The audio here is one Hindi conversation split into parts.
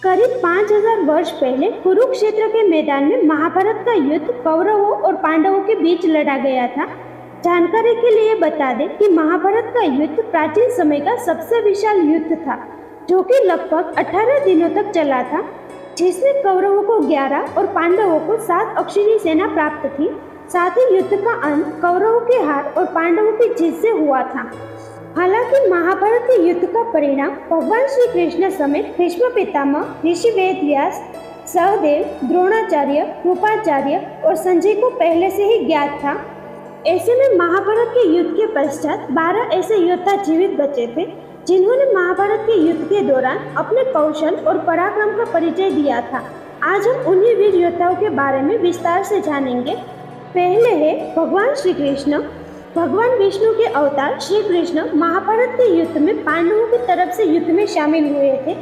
करीब 5000 वर्ष पहले कुरुक्षेत्र के मैदान में महाभारत का युद्ध कौरवों और पांडवों के बीच लड़ा गया था। जानकारी के लिए बता दें कि महाभारत का युद्ध प्राचीन समय का सबसे विशाल युद्ध था, जो कि लगभग 18 दिनों तक चला था, जिसमें कौरवों को 11 और पांडवों को 7 अक्षौहिणी सेना प्राप्त थी। साथ ही युद्ध का अंत कौरवों के हार और पांडवों की जीत से हुआ था। हालांकि महाभारत के युद्ध का परिणाम भगवान श्री कृष्ण समेत भीष्म पितामह, ऋषि वेदव्यास, सहदेव, द्रोणाचार्य, कृपाचार्य और संजय को पहले से ही ज्ञात था। ऐसे में महाभारत के युद्ध के पश्चात 12 ऐसे योद्धा जीवित बचे थे, जिन्होंने महाभारत के युद्ध के दौरान अपने कौशल और पराक्रम का परिचय दिया था। आज हम उन्हीं वीर योद्धाओं के बारे में विस्तार से जानेंगे। पहले है भगवान श्री कृष्ण। भगवान विष्णु के अवतार श्री कृष्ण महाभारत के युद्ध में पांडवों की तरफ से युद्ध में शामिल हुए थे,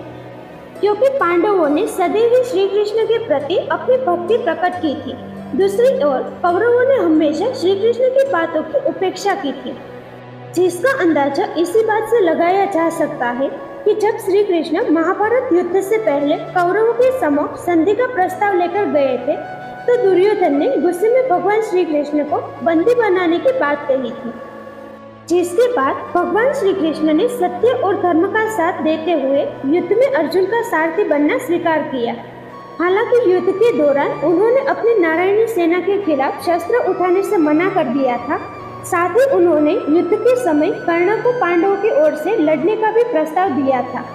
क्योंकि पांडवों ने सदैव श्री कृष्ण के प्रति अपनी भक्ति प्रकट की थी। दूसरी ओर कौरवों ने हमेशा श्री कृष्ण की बातों की उपेक्षा की थी, जिसका अंदाजा इसी बात से लगाया जा सकता है कि जब श्री कृष्ण महाभारत युद्ध से पहले कौरवों के समक्ष संधि का प्रस्ताव लेकर गए थे, तो दुर्योधन ने गुस्से में भगवान श्री कृष्ण को बंदी बनाने की बात कही थी, जिसके बाद भगवान श्री कृष्ण ने सत्य और धर्म का साथ देते हुए युद्ध में अर्जुन का सारथी बनना स्वीकार किया। हालांकि युद्ध के दौरान उन्होंने अपनी नारायणी सेना के खिलाफ शस्त्र उठाने से मना कर दिया था। साथ ही उन्होंने युद्ध के समय कर्ण को पांडवों की ओर से लड़ने का भी प्रस्ताव दिया था,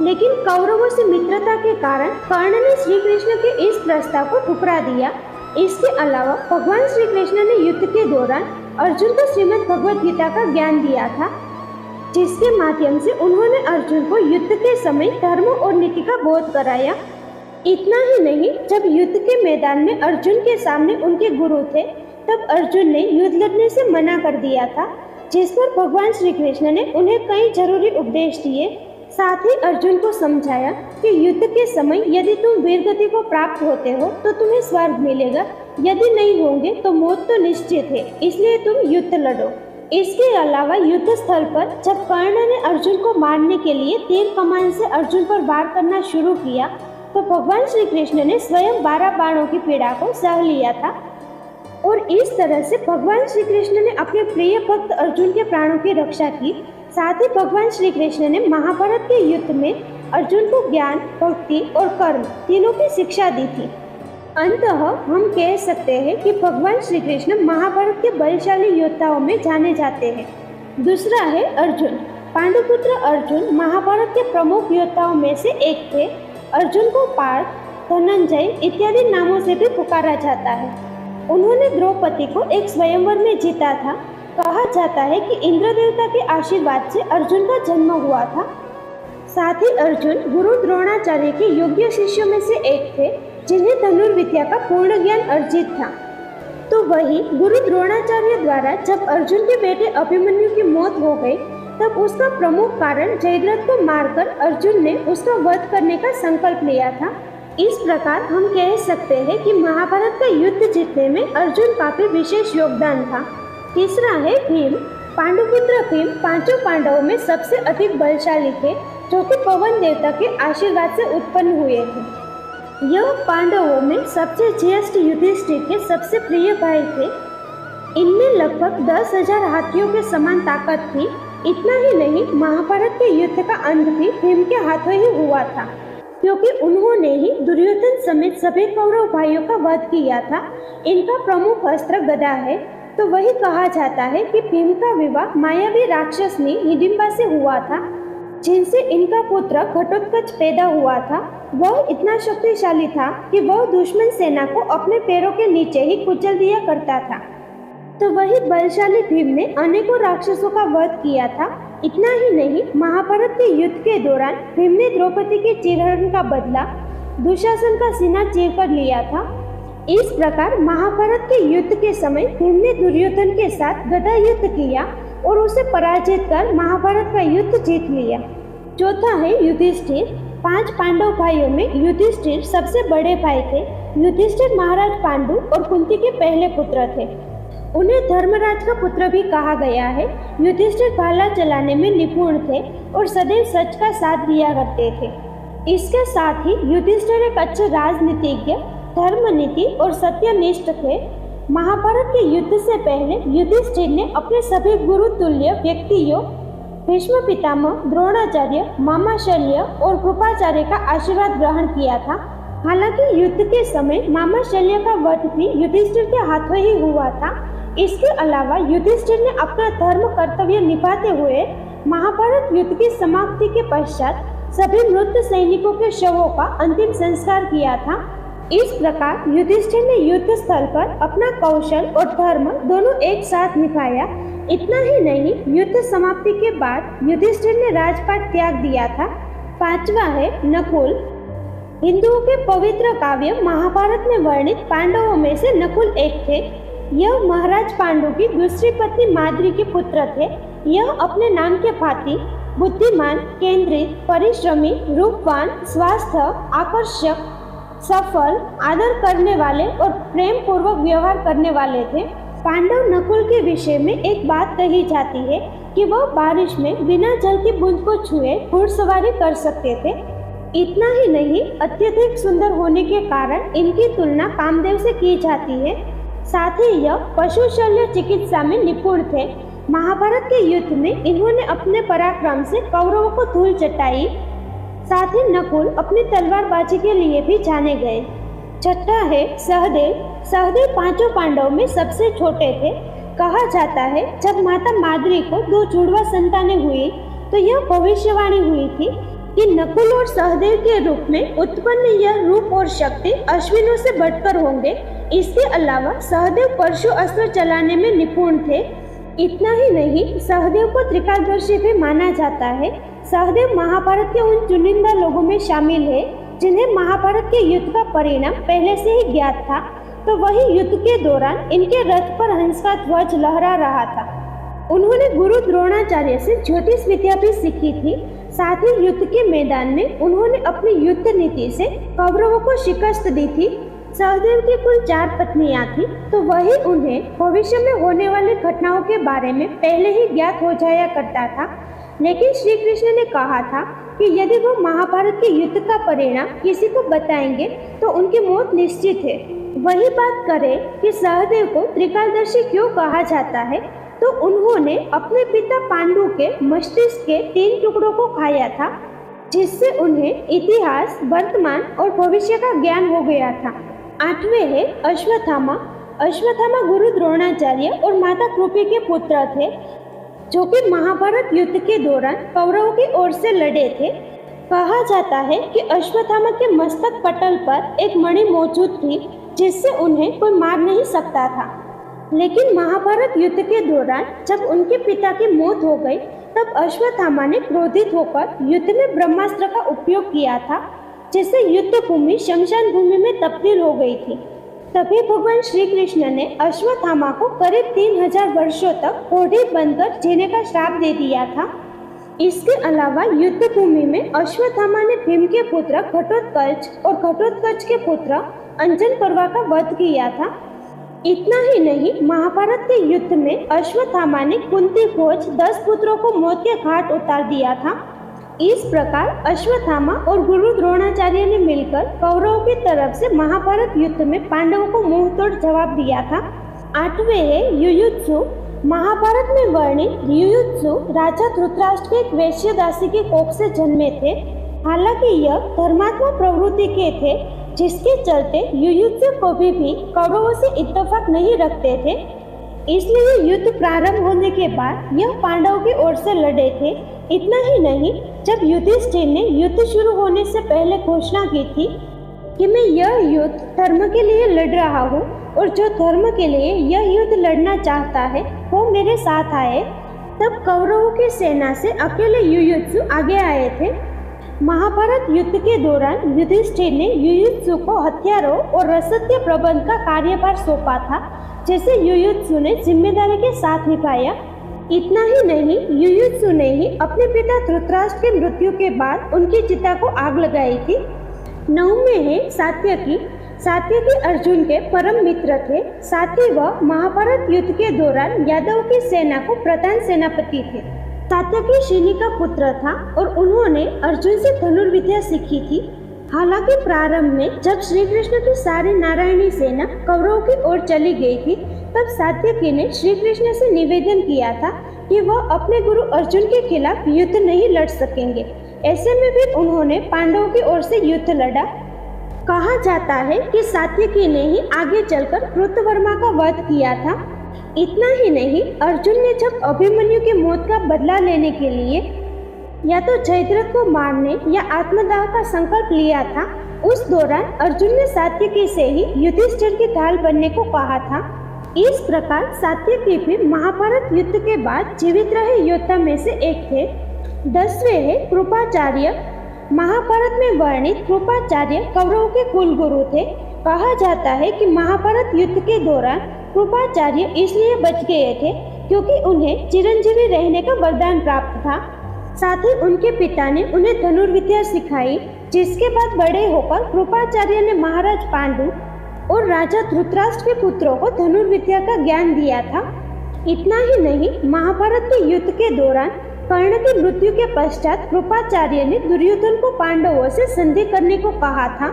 लेकिन कौरवों से मित्रता के कारण कर्ण ने श्री कृष्ण के इस प्रस्ताव को ठुकरा दिया। इसके अलावा भगवान श्री कृष्ण ने युद्ध के दौरान अर्जुन को श्रीमद् भगवद गीता का ज्ञान दिया था, जिसके माध्यम से उन्होंने अर्जुन को युद्ध के समय धर्म और नीति का बोध कराया। इतना ही नहीं, जब युद्ध के मैदान में अर्जुन के सामने उनके गुरु थे, तब अर्जुन ने युद्ध लड़ने से मना कर दिया था, जिस पर भगवान श्री कृष्ण ने उन्हें कई जरूरी उपदेश दिए। साथ ही अर्जुन को समझाया कि युद्ध के समय यदि तुम वीरगति को प्राप्त होते हो तो तुम्हें स्वर्ग मिलेगा, यदि नहीं होंगे तो मौत तो निश्चित है, इसलिए तुम युद्ध लड़ो। इसके अलावा युद्ध स्थल पर जब कर्ण ने अर्जुन को मारने के लिए तीर कमान से अर्जुन पर वार करना शुरू किया, तो भगवान श्री कृष्ण ने स्वयं 12 बाणों की पीड़ा को सह लिया था, और इस तरह से भगवान श्री कृष्ण ने अपने प्रिय भक्त अर्जुन के प्राणों की रक्षा की। साथ ही भगवान श्री कृष्ण ने महाभारत के युद्ध में अर्जुन को ज्ञान, भक्ति और कर्म तीनों की शिक्षा दी थी। अंततः हम कह सकते हैं कि भगवान श्री कृष्ण महाभारत के बलशाली योद्धाओं में जाने जाते हैं। दूसरा है अर्जुन। पांडुपुत्र अर्जुन महाभारत के प्रमुख योद्धाओं में से एक थे। अर्जुन को पार्थ, धनंजय इत्यादि नामों से भी पुकारा जाता है। उन्होंने द्रौपदी को एक स्वयंवर में जीता था। कहा जाता है कि इंद्र देवता के आशीर्वाद से अर्जुन का जन्म हुआ था। साथ ही अर्जुन गुरु द्रोणाचार्य के योग्य शिष्यों में से एक थे, जिन्हें धनुर्विद्या का पूर्ण ज्ञान अर्जित था। तो वही गुरु द्रोणाचार्य द्वारा जब अर्जुन के बेटे अभिमन्यु की मौत हो गई, तब उसका प्रमुख कारण जयद्रथ को मारकर अर्जुन ने उसका वध करने का संकल्प लिया था। इस प्रकार हम कह सकते हैं कि महाभारत का युद्ध जीतने में अर्जुन का भी विशेष योगदान था। तीसरा है भीम। पांडुपुत्र भीम 5 पांडवों में सबसे अधिक बलशाली थे, जो कि पवन देवता के आशीर्वाद से उत्पन्न हुए थे। यह पांडवों में सबसे ज्येष्ठ युधिष्ठिर के सबसे प्रिय भाई थे। इनमें लगभग 10,000 हाथियों के समान ताकत थी। इतना ही नहीं, महाभारत के युद्ध का अंत भी भीम के हाथों ही हुआ था, क्योंकि उन्होंने ही दुर्योधन समेत सभी कौरव भाइयों का वध किया था। इनका प्रमुख अस्त्र गदा है। तो वही कहा जाता है कि भीम का विवाह मायावी राक्षसनी हिडिंबा से हुआ था, जिनसे इनका पुत्र घटोत्कच पैदा हुआ था। वह इतना शक्तिशाली था कि वह दुश्मन सेना को अपने पैरों के नीचे ही कुचल दिया करता था। तो वही बलशाली भीम ने अनेकों राक्षसों का वध किया था। इतना ही नहीं, महाभारत के युद्ध के दौरान भीम ने द्रौपदी के चीरहरण का बदला दुशासन का सीना चीर कर लिया था। इस प्रकार महाभारत के युद्ध के समय भीम ने दुर्योधन के साथ गदा युद्ध किया और उसे पराजित कर महाभारत का युद्ध जीत लिया। चौथा है युधिष्ठिर। 5 पांडव भाइयों में युधिष्ठिर सबसे बड़े भाई थे। युधिष्ठिर महाराज पांडु और कुंती के पहले पुत्र थे। उन्हें धर्मराज का पुत्र भी कहा गया है। युधिष्ठिर भाला चलाने में निपुण थे और सदैव सच का साथ दिया करते थे। इसके साथ ही युधिष्ठिर एक अच्छे राजनीतिज्ञ, धर्मनीति और सत्यनिष्ठ थे। महाभारत के युद्ध से पहले युधिष्ठिर ने अपने सभी गुरु तुल्य व्यक्तियों भीष्म पितामह, द्रोणाचार्य, मामा शल्य और कृपाचार्य का आशीर्वाद ग्रहण किया था। हालांकि युद्ध के समय मामा शल्य का वध भी युधिष्ठिर के हाथों ही हुआ था। इसके अलावा युधिष्ठिर ने अपना धर्म कर्तव्य निभाते हुए महाभारत युद्ध की समाप्ति के पश्चात सभी मृत सैनिकों के शवों का अंतिम संस्कार किया था। इस प्रकार युधिष्ठिर ने युद्ध स्थल पर अपना कौशल और धर्म दोनों एक साथ निभाया। इतना ही नहीं, युद्ध समाप्ति के बाद युधिष्ठिर ने राजपाट त्याग दिया था। पांचवा है नकुल। हिंदुओं के पवित्र काव्य महाभारत में वर्णित पांडवों में से नकुल एक थे। यह महाराज पांडु की दूसरी पत्नी माद्री के पुत्र थे। यह अपने नाम के भांति बुद्धिमान, केंद्रित, परिश्रमी, रूपवान, स्वास्थ्य, आकर्षक, सफल, आदर करने वाले और प्रेम पूर्वक व्यवहार करने वाले थे। पांडव नकुल के विषय में एक बात कही जाती है कि वह बारिश में बिना जल की बूंद को छुए घुड़सवारी कर सकते थे। इतना ही नहीं, अत्यधिक सुंदर होने के कारण इनकी तुलना कामदेव से की जाती है। साथ ही यह पशु शल्य चिकित्सा में निपुण थे। महाभारत के युद्ध में इन्होंने अपने पराक्रम से कौरवों को धूल चटाई। साथ ही नकुल अपनी तलवारबाजी के लिए भी जाने गए। छठा है सहदेव। सहदेव पांचों पांडवों में सबसे छोटे थे। कहा जाता है जब माता माद्री को 2 जुड़वा संतानें हुई तो यह भविष्यवाणी हुई थी कि नकुल और सहदेव के रूप में उत्पन्न यह रूप और शक्ति अश्विनों से बढ़कर होंगे। इसके अलावा सहदेव परशु अस्त्र चलाने में निपुण थे। इतना ही नहीं, सहदेव को त्रिकालदर्शी भी माना जाता है। सहदेव महाभारत के उन चुनिंदा लोगों में शामिल है जिन्हें महाभारत के युद्ध का परिणाम पहले से ही ज्ञात था। तो वही युद्ध के दौरान इनके रथ पर हंस का ध्वज लहरा रहा था। उन्होंने गुरु द्रोणाचार्य से ज्योतिष विद्या भी सीखी थी। साथ ही युद्ध के मैदान में उन्होंने अपनी युद्ध नीति से कौरवों को शिकस्त दी थी। सहदेव की कुल 4 पत्नियां थी, तो वही उन्हें भविष्य में होने वाली घटनाओं के बारे में पहले ही ज्ञात हो जाया करता था। लेकिन श्री कृष्ण ने कहा था कि यदि वो महाभारत के युद्ध का परिणाम किसी को बताएंगे तो उनकी मौत निश्चित है। वही बात करें कि सहदेव को त्रिकालदर्शी क्यों कहा जाता है, तो उन्होंने अपने पिता पांडु के मस्तिष्क के 3 टुकड़ों को खाया था, जिससे उन्हें इतिहास, वर्तमान और भविष्य का ज्ञान हो गया था। 8वें है अश्वत्थामा। अश्वत्थामा गुरु द्रोणाचार्य और माता कृपी के पुत्र थे, जो कि महाभारत युद्ध के दौरान कौरवों की ओर से लड़े थे। कहा जाता है कि अश्वत्थामा के मस्तक पटल पर एक मणि मौजूद थी, जिससे उन्हें कोई मार नहीं सकता था। लेकिन महाभारत युद्ध के दौरान जब उनके पिता की मौत हो गई, तब अश्वत्थामा ने क्रोधित होकर युद्ध में ब्रह्मास्त्र का उपयोग किया था, जिससे युद्ध भूमि शमशान भूमि में तब्दील हो गई थी। तभी भगवान श्री कृष्ण ने अश्वत्थामा को करीब 3000 वर्षों तक कोढ़ी बनकर जीने का श्राप दे दिया था। इसके अलावा युद्ध भूमि में अश्वत्थामा ने भीम के पुत्र घटोत्कच और घटोत्कच के पुत्र अंजन पर्वा का वध किया था। इतना ही नहीं, महाभारत के युद्ध में अश्वत्थामा ने कुंती भोज 10 पुत्रों को मौत के घाट उतार दिया था। इस प्रकार अश्वत्थामा और गुरु द्रोणाचार्य ने मिलकर कौरवों की तरफ से महाभारत युद्ध में पांडवों को मुंहतोड़ जवाब दिया था। 8वें है युयुत्सु। महाभारत में वर्णित युयुत्सु राजा धृतराष्ट्र के एक वैश्य दासी की कोख से जन्मे थे। हालांकि यह धर्मात्मा प्रवृत्ति के थे, जिसके चलते युयुत्सु कभी भी कौरवों से इत्तेफाक नहीं रखते थे। इसलिए युद्ध प्रारंभ होने के बाद यह पांडवों की ओर से लड़े थे। इतना ही नहीं, जब युधिष्ठिर ने युद्ध शुरू होने से पहले घोषणा की थी कि मैं यह युद्ध धर्म के लिए लड़ रहा हूँ और जो धर्म के लिए यह युद्ध लड़ना चाहता है वो मेरे साथ आए, तब कौरवों की सेना से अकेले युयुत्सु आगे आए थे। महाभारत युद्ध के दौरान युधिष्ठिर ने युयुत्सु को हथियारों और रसद प्रबंध का कार्यभार सौंपा था, जिसे युयुत्सु ने जिम्मेदारी के साथ निभाया। इतना ही नहीं, युयुत्सु ने ही अपने पिता धृतराष्ट्र की मृत्यु के बाद उनकी चिता को आग लगाई थी। 9वें है सात्यकी। सात्यकी अर्जुन के परम मित्र थे। साथ ही वह महाभारत युद्ध के दौरान यादव की सेना को प्रधान सेनापति थे। सात्यकी शिनी का पुत्र था और उन्होंने अर्जुन से धनुर्विद्या सीखी थी। हालांकि प्रारंभ में जब श्री कृष्ण की सारी नारायणी सेना कौरवों की ओर चली गई थी, तब सात्यकी ने श्री कृष्ण से निवेदन किया था कि वह अपने गुरु अर्जुन के खिलाफ युद्ध नहीं लड़ सकेंगे। ऐसे में फिर उन्होंने पांडवों की ओर से युद्ध लड़ा। कहा जाता है कि सात्यकी ने ही आगे चलकर कृतवर्मा का वध किया था। इतना ही नहीं, अर्जुन ने जब अभिमन्यु की मौत का बदला लेने के लिए या तो जयद्रथ को मारने या आत्मदाह का संकल्प लिया था, उस दौरान अर्जुन ने सात्यकी से ही युधिष्ठिर की ढाल बनने को कहा था। इस प्रकार सात्यकी भी महाभारत युद्ध के बाद जीवित रहे योद्धा में से एक थे। 10वें है कृपाचार्य। महाभारत में वर्णित कृपाचार्य कौरवों के कुलगुरु थे। कहा जाता है कि महाभारत युद्ध के दौरान कृपाचार्य इसलिए बच गए थे क्योंकि उन्हें चिरंजीवी रहने का वरदान प्राप्त था। साथ ही उनके पिता ने उन्हें धनुर्विद्या सिखाई, जिसके बाद बड़े होकर कृपाचार्य ने महाराज पांडु और राजा धृतराष्ट्र के पुत्रों को धनुर्विद्या का ज्ञान दिया था। इतना ही नहीं, महाभारत के युद्ध के दौरान कर्ण की मृत्यु के पश्चात कृपाचार्य ने दुर्योधन को पांडवों से संधि करने को कहा था।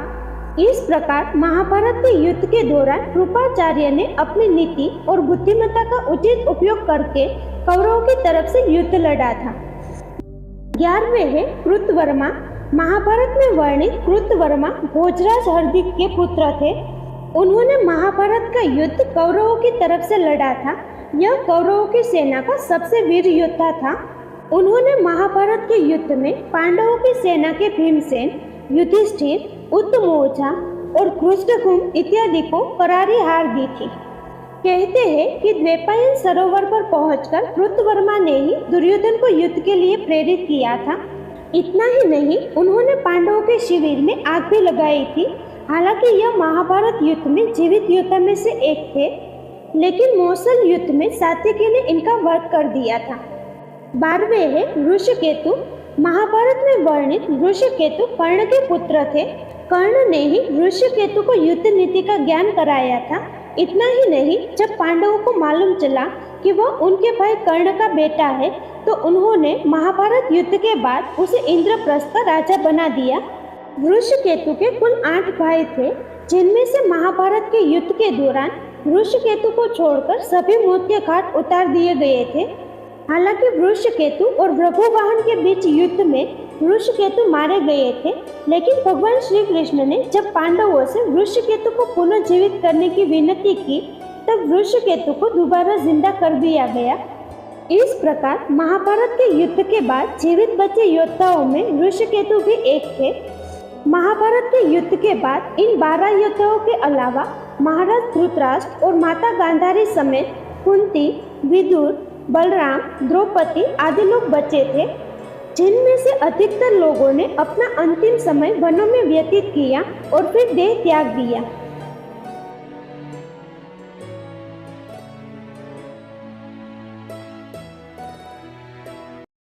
इस प्रकार महाभारत के युद्ध के दौरान कृपाचार्य ने अपनी नीति और बुद्धिमत्ता का उचित उपयोग करके कौरवों की तरफ से युद्ध लड़ा था। 11वें है कृतवर्मा। महाभारत में वर्णित कृतवर्मा भोजराज हार्दिक के पुत्र थे। उन्होंने महाभारत का युद्ध कौरवों की तरफ से लड़ा था। यह कौरवों की सेना का सबसे वीर योद्धा था। उन्होंने महाभारत के युद्ध में पांडवों की सेना के भीमसेन, युधिष्ठिर, उत्तमौजा और कृष्णकुंभ इत्यादि को करारी हार दी थी। कहते हैं कि द्वैपायन सरोवर पर पहुंचकर कृतवर्मा ने ही दुर्योधन को युद्ध के लिए प्रेरित किया था। इतना ही नहीं, उन्होंने पांडवों के शिविर में आग भी लगाई थी। हालांकि यह महाभारत युद्ध में जीवित योद्धा में से एक थे, लेकिन मौसल युद्ध में सात्यकी ने इनका वध कर दिया था। 12वें है ऋषिकेतु। महाभारत में वर्णित ऋषिकेतु कर्ण के पुत्र थे। कर्ण ने ही ऋषिकेतु को युद्ध नीति का ज्ञान कराया था। इतना ही नहीं, जब पांडवों को मालूम चला कि वह उनके भाई कर्ण का बेटा है, तो उन्होंने महाभारत युद्ध के बाद उसे इंद्रप्रस्थ का राजा बना दिया। ऋषिकेतु के कुल 8 भाई थे, जिनमें से महाभारत के युद्ध के दौरान ऋषिकेतु को छोड़कर सभी मौत के घाट उतार दिए गए थे। हालांकि ऋषिकेतु और भृगुवाहन के बीच युद्ध में ऋषिकेतु मारे गए थे, लेकिन भगवान श्री कृष्ण ने जब पांडवों से ऋषिकेतु को पुनर्जीवित करने की विनती की, तब ऋषिकेतु को दोबारा जिंदा कर दिया गया। इस प्रकार महाभारत के युद्ध के बाद जीवित बचे योद्धाओं में ऋषिकेतु भी एक थे। महाभारत के युद्ध के बाद इन 12 योद्धाओं के अलावा महाराज धृतराष्ट्र और माता गांधारी समेत कुंती, विदुर, बलराम, द्रौपदी आदि लोग बचे थे, जिनमें से अधिकतर लोगों ने अपना अंतिम समय वनों में व्यतीत किया और फिर देह त्याग दिया।